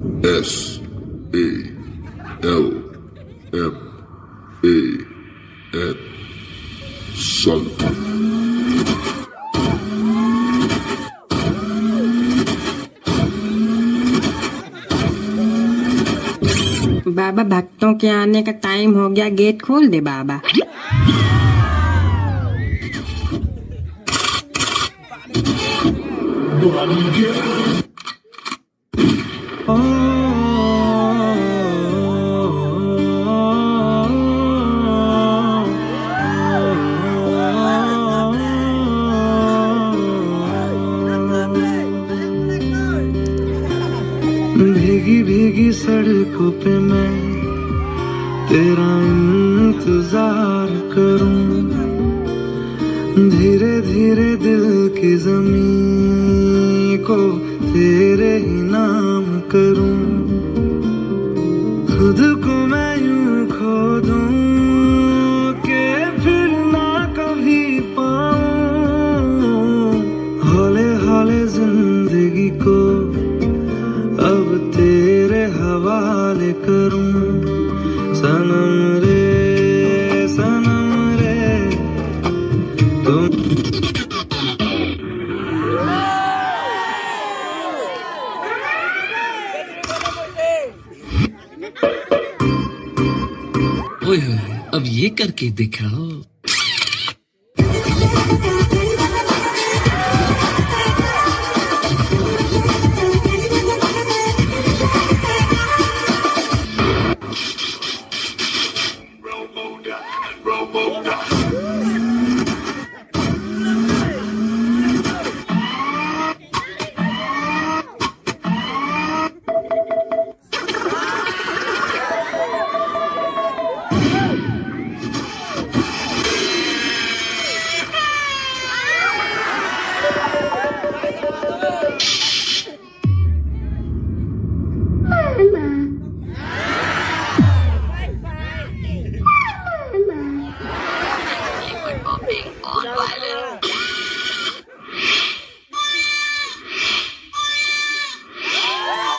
SALMAN Salman. बाबा भक्तों के आने का टाइम हो गया, गेट खोल दे बाबा। भीगी भीगी सड़कों पे मैं तेरा इंतजार करूं, धीरे धीरे दिल की ज़मीं को तेरे ही नाम करूं, खुद को मैं यूं खो दूं कि फिर ना कभी पाऊं, हौले हौले जिंदगी को अब तेरे हवाले करूं, सनम रे तुम। ओए अब ये करके दिखाओ।